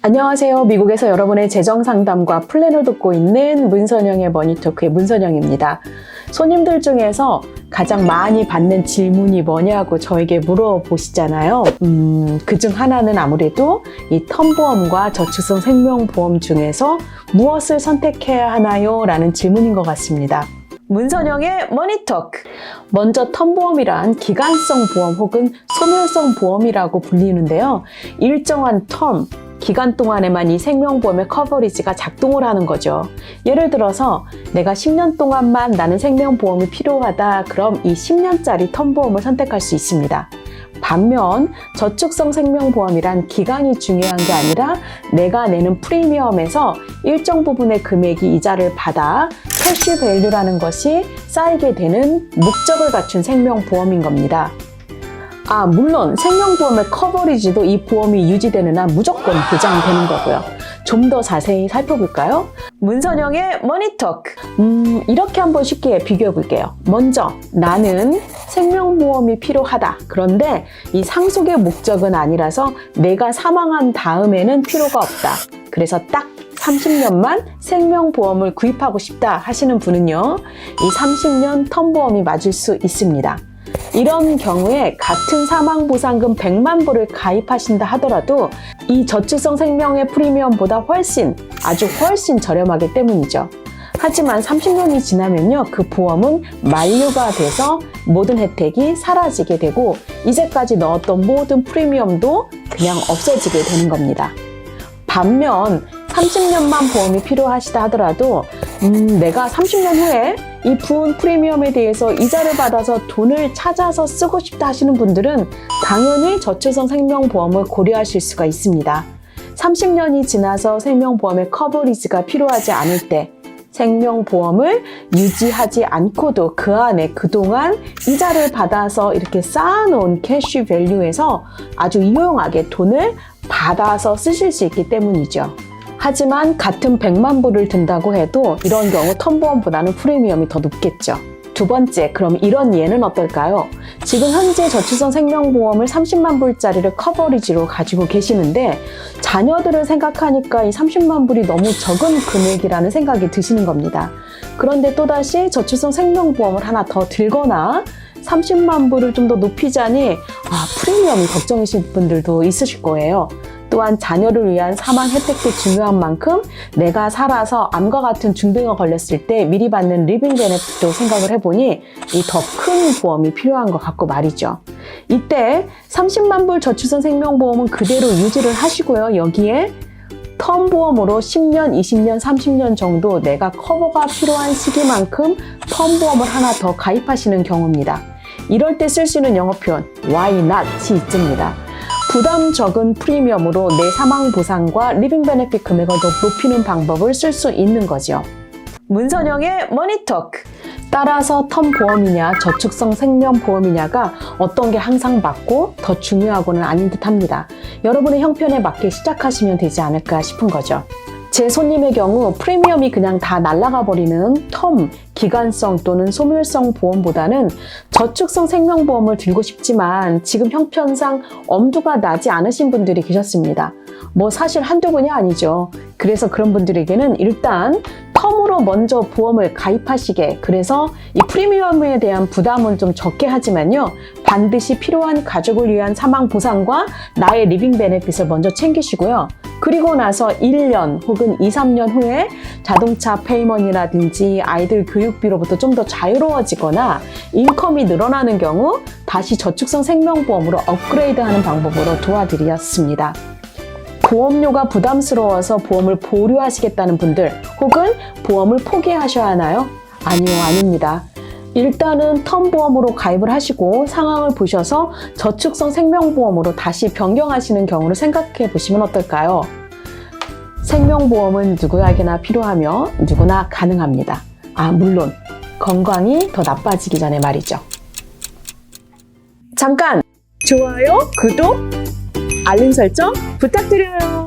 안녕하세요. 미국에서 여러분의 재정 상담과 플랜을 돕고 있는 문선영의 머니토크의 문선영입니다. 손님들 중에서 가장 많이 받는 질문이 뭐냐고 저에게 물어보시잖아요. 그중 하나는 아무래도 이 텀보험과 저축성 생명보험 중에서 무엇을 선택해야 하나요? 라는 질문인 것 같습니다. 문선영의 머니토크! 먼저 텀보험이란 기간성 보험 혹은 소멸성 보험이라고 불리는데요. 일정한 텀, 기간 동안에만 이 생명보험의 커버리지가 작동을 하는 거죠. 예를 들어서 내가 10년 동안만 나는 생명보험이 필요하다. 그럼 이 10년짜리 텀보험을 선택할 수 있습니다. 반면 저축성 생명보험이란 기간이 중요한 게 아니라 내가 내는 프리미엄에서 일정 부분의 금액이 이자를 받아 캐시 밸류라는 것이 쌓이게 되는 목적을 갖춘 생명보험인 겁니다. 물론 생명보험의 커버리지도 이 보험이 유지되는 한 무조건 보장되는 거고요. 좀 더 자세히 살펴볼까요? 문선영의 머니토크! 이렇게 한번 쉽게 비교해 볼게요. 먼저 나는 생명보험이 필요하다. 그런데 이 상속의 목적은 아니라서 내가 사망한 다음에는 필요가 없다. 그래서 딱 30년만 생명보험을 구입하고 싶다 하시는 분은요. 이 30년 텀보험이 맞을 수 있습니다. 이런 경우에 같은 사망보상금 100만 불을 가입하신다 하더라도 이 저축성 생명의 프리미엄보다 아주 훨씬 저렴하기 때문이죠. 하지만 30년이 지나면요, 그 보험은 만료가 돼서 모든 혜택이 사라지게 되고 이제까지 넣었던 모든 프리미엄도 그냥 없어지게 되는 겁니다. 반면 30년만 보험이 필요하시다 하더라도 내가 30년 후에 이 부은 프리미엄에 대해서 이자를 받아서 돈을 찾아서 쓰고 싶다 하시는 분들은 당연히 저축성 생명보험을 고려하실 수가 있습니다. 30년이 지나서 생명보험의 커버리지가 필요하지 않을 때 생명보험을 유지하지 않고도 그 안에 그동안 이자를 받아서 이렇게 쌓아놓은 캐시 밸류에서 아주 유용하게 돈을 받아서 쓰실 수 있기 때문이죠. 하지만 같은 100만 불을 든다고 해도 이런 경우 텀보험보다는 프리미엄이 더 높겠죠. 두 번째, 그럼 이런 예는 어떨까요? 지금 현재 저축성 생명보험을 30만 불짜리를 커버리지로 가지고 계시는데 자녀들을 생각하니까 이 30만 불이 너무 적은 금액이라는 생각이 드시는 겁니다. 그런데 또다시 저축성 생명보험을 하나 더 들거나 30만 불을 좀 더 높이자니 프리미엄이 걱정이신 분들도 있으실 거예요. 또한 자녀를 위한 사망 혜택도 중요한 만큼 내가 살아서 암과 같은 중병에 걸렸을 때 미리 받는 리빙 베네핏도 생각을 해보니 이 더 큰 보험이 필요한 것 같고 말이죠. 이때 30만 불 저축성 생명보험은 그대로 유지를 하시고요. 여기에 텀보험으로 10년, 20년, 30년 정도 내가 커버가 필요한 시기만큼 텀보험을 하나 더 가입하시는 경우입니다. 이럴 때 쓸 수 있는 영어 표현 Why not이 있습니다. 부담 적은 프리미엄으로 내 사망 보상과 리빙 베네핏 금액을 더 높이는 방법을 쓸 수 있는 거죠. 문선영의 머니토크! 따라서 텀보험이냐 저축성 생명보험이냐가 어떤 게 항상 맞고 더 중요하고는 아닌 듯 합니다. 여러분의 형편에 맞게 시작하시면 되지 않을까 싶은 거죠. 제 손님의 경우 프리미엄이 그냥 다 날아가 버리는 텀, 기간성 또는 소멸성 보험보다는 저축성 생명보험을 들고 싶지만 지금 형편상 엄두가 나지 않으신 분들이 계셨습니다. 사실 한두 분이 아니죠. 그래서 그런 분들에게는 일단 텀으로 먼저 보험을 가입하시게, 그래서 이 프리미엄에 대한 부담은 좀 적게 하지만요, 반드시 필요한 가족을 위한 사망 보상과 나의 리빙 베네핏을 먼저 챙기시고요. 그리고 나서 1년 혹은 2, 3년 후에 자동차 페이먼이라든지 아이들 교육비로부터 좀 더 자유로워지거나 인컴이 늘어나는 경우 다시 저축성 생명보험으로 업그레이드하는 방법으로 도와드렸습니다. 보험료가 부담스러워서 보험을 보류하시겠다는 분들 혹은 보험을 포기하셔야 하나요? 아니요, 아닙니다. 일단은 텀보험으로 가입을 하시고 상황을 보셔서 저축성 생명보험으로 다시 변경하시는 경우를 생각해 보시면 어떨까요? 생명보험은 누구에게나 필요하며 누구나 가능합니다. 물론 건강이 더 나빠지기 전에 말이죠. 잠깐! 좋아요, 구독, 알림 설정 부탁드려요.